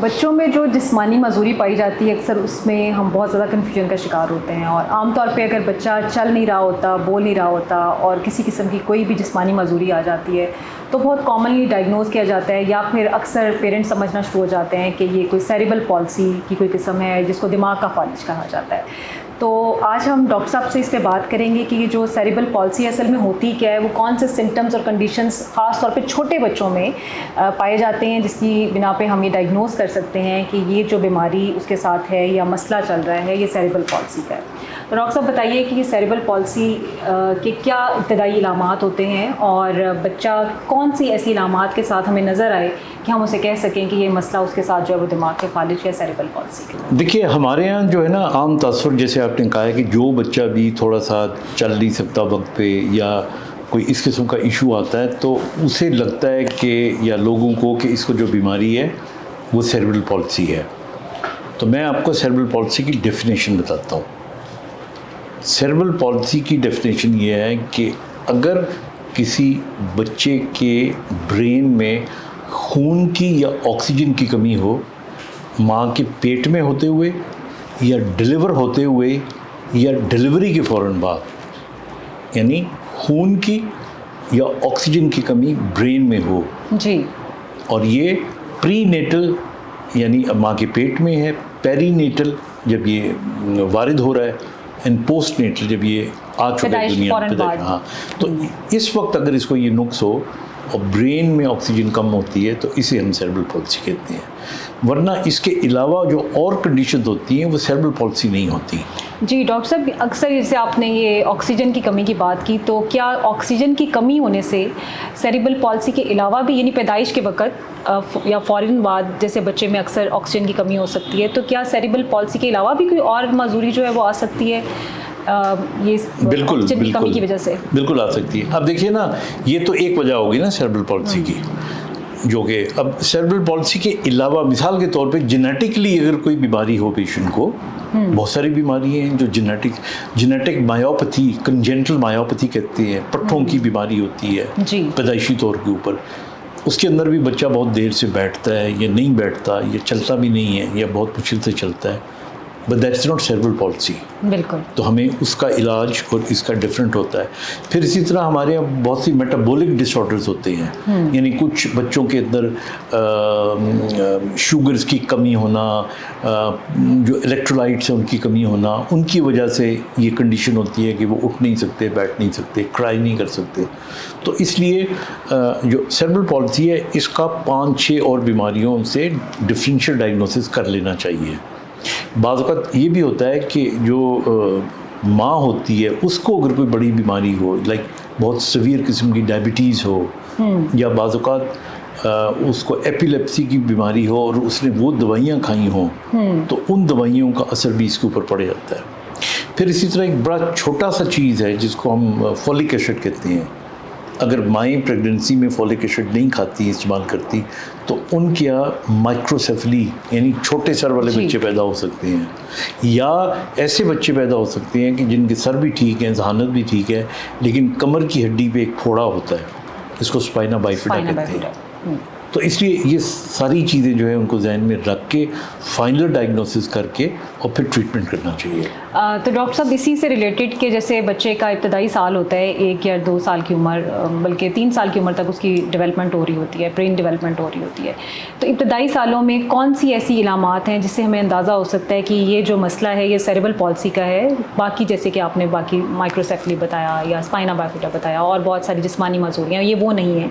बच्चों में जो जिस्मानी मजूरी पाई जाती है अक्सर उसमें हम बहुत ज़्यादा कन्फ्यूजन का शिकार होते हैं, और आमतौर पे अगर बच्चा चल नहीं रहा होता, बोल नहीं रहा होता और किसी किस्म की कोई भी जिस्मानी मजूरी आ जाती है तो बहुत कॉमनली डायग्नोज किया जाता है, या फिर अक्सर पेरेंट्स समझना शुरू हो जाते हैं कि ये कोई सेरिब्रल पॉल्सी की कोई किस्म है जिसको दिमाग का फालिज कहा जाता है। तो आज हम डॉक्टर साहब से इस पे बात करेंगे कि ये जो सेरिब्रल पॉल्सी असल में होती क्या है, वो कौन से सिम्टम्स और कंडीशंस ख़ास तौर पे छोटे बच्चों में पाए जाते हैं जिसकी बिना पे हम ये डायग्नोज कर सकते हैं कि ये जो बीमारी उसके साथ है या मसला चल रहा है ये सेरिब्रल पॉल्सी का है। तो डॉक्टर साहब बताइए कि ये सेरिब्रल पॉल्सी के क्या इब्तदाई इलामात होते हैं और बच्चा कौन सी ऐसी इलामात के साथ हमें नज़र आए कि हम उसे कह सकें कि ये मसला उसके साथ जो है वो दिमाग के फालिज या सेरिब्रल पॉल्सी। देखिए, हमारे यहाँ जो है ना आम तसव्वुर, जैसे आपने कहा है कि जो बच्चा भी थोड़ा सा चल नहीं सकता वक्त पे या कोई इस किस्म का इशू आता है तो उसे लगता है कि या लोगों को कि इसको जो बीमारी है वो सेरिब्रल पॉल्सी है। तो मैं आपको सेरिब्रल पॉल्सी की डेफिनेशन बताता हूँ। सेरिब्रल पॉल्सी की डेफिनेशन ये है कि अगर किसी बच्चे के ब्रेन में खून की या ऑक्सीजन की कमी हो, माँ के पेट में होते हुए या डिलीवर होते हुए या डिलीवरी के फ़ौरन बाद, यानी खून की या ऑक्सीजन की कमी ब्रेन में हो जी, और ये प्री नेटल यानी माँ के पेट में है, पेरीनेटल जब ये वारिद हो रहा है, एंड पोस्ट नेटल जब ये आ चुका है दुनिया में। हाँ, तो इस वक्त अगर इसको ये नुक्स हो और ब्रेन में ऑक्सीजन कम होती है तो इसे हम सेरिब्रल पॉल्सी कहते हैं। वरना इसके अलावा जो और कंडीशन होती हैं वो सेरिब्रल पॉल्सी नहीं होती। जी डॉक्टर साहब, अक्सर जैसे आपने ये ऑक्सीजन की कमी की बात की, तो क्या ऑक्सीजन की कमी होने से सेरिब्रल पॉल्सी के अलावा भी, यानी पैदाइश के वक्त या फ़ौरन बाद जैसे बच्चे में अक्सर ऑक्सीजन की कमी हो सकती है, तो क्या सेरिब्रल पॉल्सी के अलावा भी कोई और मजूरी जो है वो आ सकती है ये बिल्कुल ऑक्सीजन की कमी की वजह से? बिल्कुल आ सकती है। अब देखिए ना, ये तो एक वजह होगी ना सेरिब्रल पॉल्सी की, जो कि अब सेरिब्रल पॉल्सी के अलावा मिसाल के तौर पे जेनेटिकली अगर कोई बीमारी हो पेशेंट को, बहुत सारी बीमारी हैं जो जेनेटिक मायोपैथी, कंजेंटल मायोपैथी कहते हैं, पट्टों की बीमारी होती है पैदाइशी तौर के ऊपर। उसके अंदर भी बच्चा बहुत देर से बैठता है या नहीं बैठता या चलता भी नहीं है या बहुत मुश्किल से चलता है, but that's not cerebral palsy. बिल्कुल। तो हमें उसका इलाज और इसका डिफरेंट होता है। फिर इसी तरह हमारे यहाँ बहुत सी मेटाबॉलिक डिसऑर्डर्स होते हैं, यानी कुछ बच्चों के अंदर शुगर्स की कमी होना, जो इलेक्ट्रोलाइट्स हैं उनकी कमी होना, उनकी वजह से ये कंडीशन होती है कि वो उठ नहीं सकते, बैठ नहीं सकते, क्राई नहीं कर सकते। तो इसलिए जो सेरिब्रल पॉल्सी है इसका 5-6 और बीमारियों से डिफरेंशियल डायग्नोसिस कर लेना चाहिए। बाज़ वक़्त ये भी होता है कि जो माँ होती है उसको अगर कोई बड़ी बीमारी हो, लाइक बहुत सीवियर किस्म की डायबिटीज़ हो, या बाज़ वक़्त उसको एपिलेप्सी की बीमारी हो और उसने वो दवाइयाँ खाई हों, तो उन दवाइयों का असर भी इसके ऊपर पड़ जाता है। फिर इसी तरह एक बड़ा छोटा सा चीज़ है जिसको हम फॉलिक एसिड कहते हैं। अगर माएँ प्रेगनेंसी में फॉलिक एसिड नहीं खाती, इस्तेमाल करती, तो उनके यहाँ माइक्रोसेफली यानी छोटे सर वाले बच्चे पैदा हो सकते हैं, या ऐसे बच्चे पैदा हो सकते हैं कि जिनके सर भी ठीक हैं, जहानत भी ठीक है, लेकिन कमर की हड्डी पे एक फोड़ा होता है, इसको स्पाइना बाइफिडा कहते हैं। तो इसलिए ये सारी चीज़ें जो है उनको जहन में रख के फाइनल डायग्नोसिस करके और फिर ट्रीटमेंट करना चाहिए। तो डॉक्टर साहब, इसी से रिलेटेड कि जैसे बच्चे का इब्तदाई साल होता है 1 या 2 साल की उम्र, बल्कि 3 साल की उम्र तक उसकी डेवलपमेंट हो रही होती है, ब्रेन डेवलपमेंट हो रही होती है, तो इब्तदाई सालों में कौन सी ऐसी इलामात हैं जिससे हमें अंदाज़ा हो सकता है कि ये जो मसला है ये सेरिब्रल पॉल्सी का है? बाकी जैसे कि आपने बाकी माइक्रोसेफली बताया या स्पाइना बाइफिडा बताया और बहुत सारी जिस्मानी मजूरियाँ, ये वो नहीं है,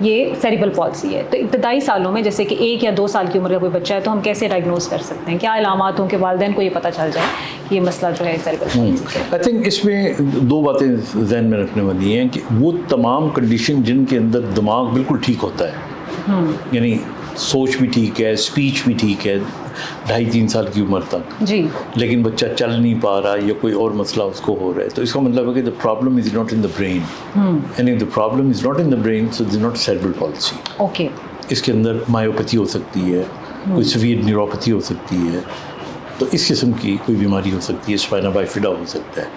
ये सेरिब्रल पॉल्सी है। तो इब्तदाई सालों में जैसे कि 1 या 2 साल की उम्र का कोई बच्चा है तो हम कैसे डायग्नोज कर सकते हैं? क्या इलामात हों कि वालिदैन को ये पता चल जाए कि ये मसला जो है सेरिब्रल पॉल्सी है? आई थिंक इसमें 2 बातें जहन में रखने वाली हैं कि वो तमाम कंडीशन जिनके अंदर दिमाग बिल्कुल ठीक होता है, यानी सोच भी ठीक है, स्पीच भी ठीक है 2.5-3 साल की उम्र तक जी, लेकिन बच्चा चल नहीं पा रहा या कोई और मसला उसको हो रहा है, तो इसका मतलब है कि the problem is not in the brain, and if the problem is not in the brain so it is not cerebral palsy. Okay. इसके अंदर मायोपैथी हो सकती है, कोई सीवियर न्यूरोपैथी हो सकती है, तो इस किस्म की कोई बीमारी हो सकती है, स्पाइना बाइफिडा हो सकता है।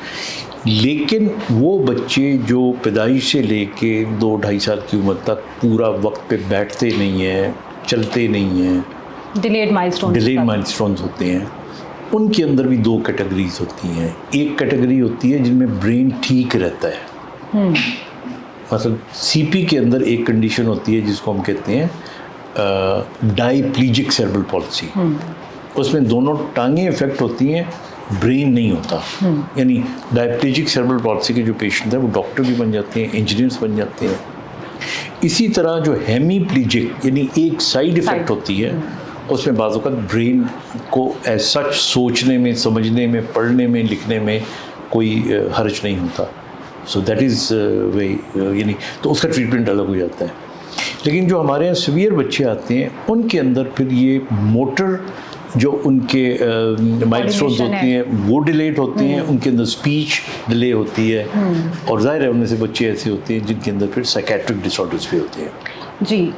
लेकिन वो बच्चे जो पैदाइश से लेके 2-2.5 साल की उम्र तक पूरा वक्त पे बैठते नहीं हैं, चलते नहीं हैं, डिलेड माइलस्टोन माइलस्टोन्स होते हैं, उनके अंदर भी दो कैटेगरीज होती हैं। एक कैटेगरी होती है जिनमें ब्रेन ठीक रहता है, मतलब सीपी के अंदर एक कंडीशन होती है जिसको हम कहते हैं डाईप्लीजिक सेरेब्रल पॉलिसी। उसमें दोनों टांगें इफेक्ट होती हैं, ब्रेन नहीं होता। यानी डाईप्लीजिक सेरेब्रल पॉलिसी के जो पेशेंट हैं वो डॉक्टर भी बन जाते हैं, इंजीनियर्स बन जाते हैं। इसी तरह जो हेमीप्लीजिक यानी एक साइड इफेक्ट होती है, उसमें बाज़ औक़ात ब्रेन को एज सच सोचने में, समझने में, पढ़ने में, लिखने में कोई हर्ज नहीं होता। सो दैट इज़ वे यानी तो उसका ट्रीटमेंट अलग हो जाता है। लेकिन जो हमारे यहाँ सीवियर बच्चे आते हैं उनके अंदर फिर ये मोटर जो उनके माइलस्टोन्स होती हैं वो डिलेट होते हैं, उनके अंदर स्पीच डिले होती है, और ज़ाहिर है उनमें से बच्चे ऐसे होते हैं जिनके अंदर फिर साइकेट्रिक डिसऑर्डर्स भी होते हैं। जी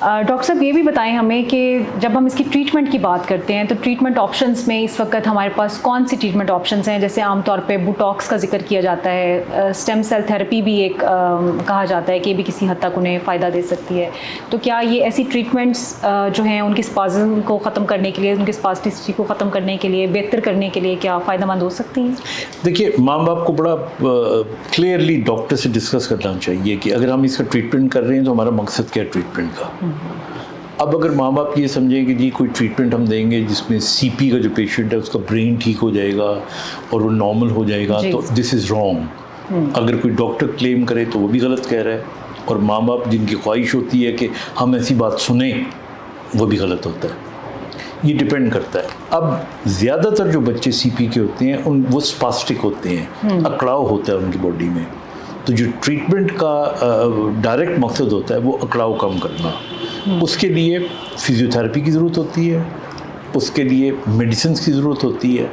डॉक्टर साहब ये भी बताएं हमें कि जब हम इसकी ट्रीटमेंट की बात करते हैं तो ट्रीटमेंट ऑप्शंस में इस वक्त हमारे पास कौन सी ट्रीटमेंट ऑप्शंस हैं? जैसे आमतौर पे बोटॉक्स का जिक्र किया जाता है, स्टेम सेल थेरेपी भी एक कहा जाता है कि ये भी किसी हद तक उन्हें फ़ायदा दे सकती है। तो क्या ये ऐसी ट्रीटमेंट्स जो हैं उनकी स्पाज़म को ख़त्म करने के लिए, उनकी स्पास्टिसिटी को ख़त्म करने के लिए, बेहतर करने के लिए क्या फ़ायदेमंद हो सकती हैं? देखिए, माँ बाप को बड़ा क्लियरली डॉक्टर से डिस्कस करना चाहिए कि अगर हम इसका ट्रीटमेंट कर रहे हैं तो हमारा मकसद क्या है ट्रीटमेंट का। अब अगर माँ बाप ये समझें कि जी कोई ट्रीटमेंट हम देंगे जिसमें सीपी का जो पेशेंट है उसका ब्रेन ठीक हो जाएगा और वो नॉर्मल हो जाएगा, तो दिस इज़ रॉन्ग। अगर कोई डॉक्टर क्लेम करे तो वो भी गलत कह रहा है, और माँ बाप जिनकी ख्वाहिश होती है कि हम ऐसी बात सुने वो भी गलत होता है। ये डिपेंड करता है। अब ज़्यादातर जो बच्चे सीपी के होते हैं वो स्पास्टिक होते हैं, अकड़ाव होता है उनकी बॉडी में। तो जो ट्रीटमेंट का डायरेक्ट मकसद होता है वो अकड़ाव कम करना। उसके लिए फिजियोथेरेपी की ज़रूरत होती है, उसके लिए मेडिसिन की ज़रूरत होती है,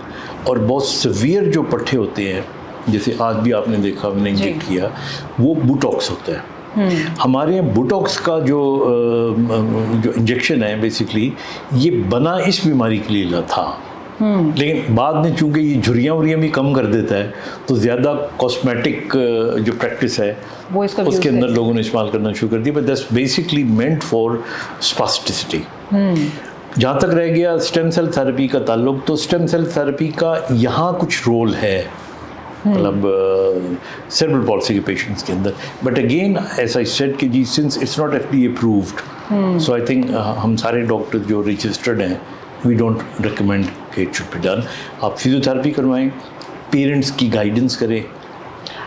और बहुत सीवियर जो पट्टे होते हैं जैसे आज भी आपने देखा, मैंने इंजेक्ट किया, वो बोटॉक्स होता है। हमारे यहाँ बोटॉक्स का जो इंजेक्शन है बेसिकली ये बना इस बीमारी के लिए था, लेकिन बाद में चूंकि ये झुर्रियाँ वुरियाँ भी कम कर देता है तो ज़्यादा कॉस्मेटिक जो प्रैक्टिस है वो उसके अंदर लोगों ने इस्तेमाल करना शुरू कर दिया। But that's basically meant for spasticity. जहाँ तक रह गया स्टेम सेल थेरेपी का ताल्लुक, तो स्टेम सेल थेरेपी का यहाँ कुछ रोल है, मतलब सेरेब्रल पॉलिसी के पेशेंट्स के अंदर। But again as I said कि जी since it's not FDA approved, so I think हम सारे डॉक्टर जो रजिस्टर्ड हैं वी डोंट रिकमेंड कि इट शुड बी डन। आप फिजियोथेरेपी करवाएं, पेरेंट्स की गाइडेंस करें।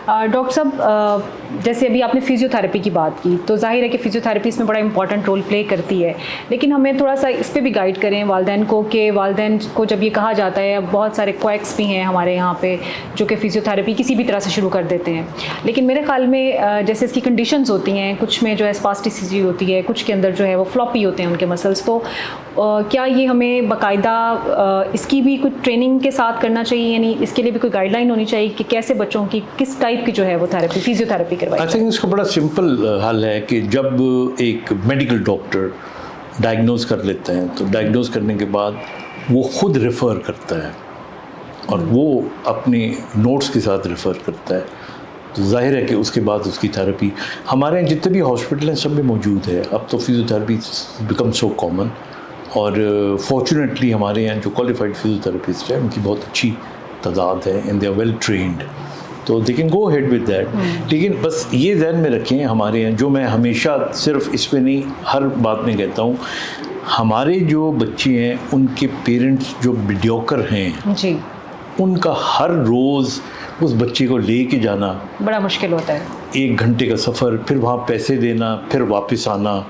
डॉक्टर साहब जैसे अभी आपने फिजियोथेरेपी की बात की, तो जाहिर है कि फिजियोथेरेपी इसमें बड़ा इंपॉर्टेंट रोल प्ले करती है, लेकिन हमें थोड़ा सा इस पे भी गाइड करें वालिदैन को कि वालिदैन को जब ये कहा जाता है, बहुत सारे क्वैक्स भी हैं हमारे यहाँ पे जो कि फिजियोथेरेपी किसी भी तरह से शुरू कर देते हैं, लेकिन मेरे ख्याल में जैसे इसकी कंडीशंस होती हैं, कुछ में जो है स्पास्टिसिटी होती है, कुछ के अंदर जो है वो फ्लॉपी होते हैं उनके मसल्स, तो क्या ये हमें बाकायदा इसकी भी कुछ ट्रेनिंग के साथ करना चाहिए, यानी इसके लिए भी कोई गाइडलाइन होनी चाहिए कि कैसे बच्चों की किस टाइप की जो है वो थेरेपी, फिजियोथेरेपी करवाई? आई थिंक इसका बड़ा सिंपल हल है कि जब एक मेडिकल डॉक्टर डायग्नोज कर लेता है तो डायग्नोज करने के बाद वो खुद रेफ़र करता है और वो अपने नोट्स के साथ रेफ़र करता है, तो जाहिर है कि उसके बाद उसकी थेरेपी हमारे यहाँ जितने भी हॉस्पिटल हैं सब में मौजूद है। अब तो फिजियोथेरेपी बिकम सो कॉमन, और फॉर्चुनेटली हमारे यहाँ जो क्वालिफाइड फिजियोथेरेपिस्ट है उनकी बहुत अच्छी तादाद है and they are well trained, तो they can go ahead with that. लेकिन बस ये ध्यान में रखें, हमारे यहाँ जो मैं हमेशा सिर्फ इस पे नहीं हर बात में कहता हूँ, हमारे जो बच्चे हैं उनके पेरेंट्स जो मीडियोकर हैं जी, उनका हर रोज़ उस बच्चे को ले के जाना बड़ा मुश्किल होता है। 1 घंटे का सफ़र, फिर वहाँ पैसे देना, फिर वापस आना,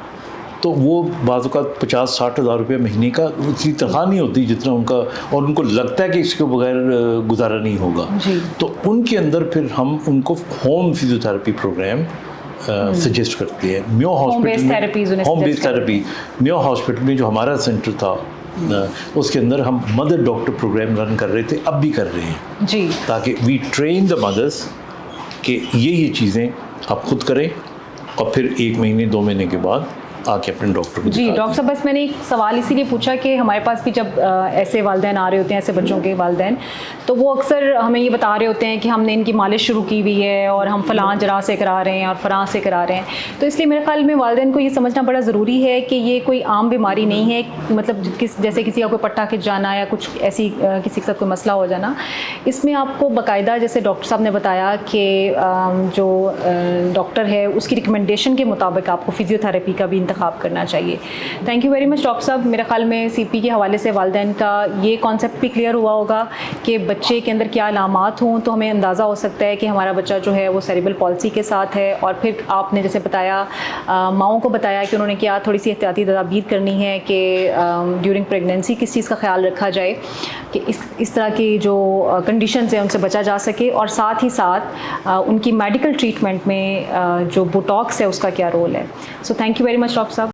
तो वो बाज़ औक़ात 50-60 हज़ार रुपये महीने का उतनी तनख्वाह नहीं होती जितना उनका, और उनको लगता है कि इसके बगैर गुजारा नहीं होगा। तो उनके अंदर फिर हम उनको होम फिजियोथेरेपी प्रोग्राम सजेस्ट करते हैं। म्यो हॉस्पिटल में होम बेस्ड थेरेपी, म्यो हॉस्पिटल में जो हमारा सेंटर था उसके अंदर हम मदर डॉक्टर प्रोग्राम रन कर रहे थे, अब भी कर रहे हैं जी, ताकि वी ट्रेन द मदर्स कि ये चीज़ें आप खुद करें और फिर 1 महीने 2 महीने के बाद आके अपने डॉक्टर को जी दिखा डॉक्टर साहब, बस मैंने एक सवाल इसीलिए पूछा कि हमारे पास भी जब ऐसे वालिदैन आ रहे होते हैं, ऐसे बच्चों के वालिदैन, तो वो अक्सर हमें ये बता रहे होते हैं कि हमने इनकी मालिश शुरू की हुई है और हम फ़लाँ जराह से करा रहे हैं और फ़लाँ से करा रहे हैं। तो इसलिए मेरे ख्याल में वालिदैन को ये समझना बड़ा ज़रूरी है कि ये कोई आम बीमारी नहीं है, मतलब जैसे किसी का कोई पट्टा खिंच जाना या कुछ ऐसी किसी के साथ कोई मसला हो जाना। इसमें आपको बाकायदा, जैसे डॉक्टर साहब ने बताया कि जो डॉक्टर है उसकी रिकमेंडेशन के मुताबिक आपको फ़िज़ियोथेरेपी का भी इंतखाब करना चाहिए। Thank you very much doctor साहब। मेरे ख्याल में CP के हवाले से वालिदैन का ये कॉन्सेप्ट भी क्लियर हुआ होगा कि बच्चे के अंदर क्या अलामात हों तो हमें अंदाज़ा हो सकता है कि हमारा बच्चा जो है वो सेरेब्रल पॉल्सी के साथ है। और फिर आपने जैसे बताया, माओं को बताया कि उन्होंने क्या थोड़ी सी एहतियाती तदाबीर करनी है कि ड्यूरिंग प्रेगनेंसी किस चीज़ का ख्याल रखा जाए कि इस तरह की जो कंडीशंस हैं उनसे बचा जा सके, और साथ ही साथ उनकी मेडिकल ट्रीटमेंट में जो बोटॉक्स है उसका क्या रोल है। So thank you very much doctor साहब।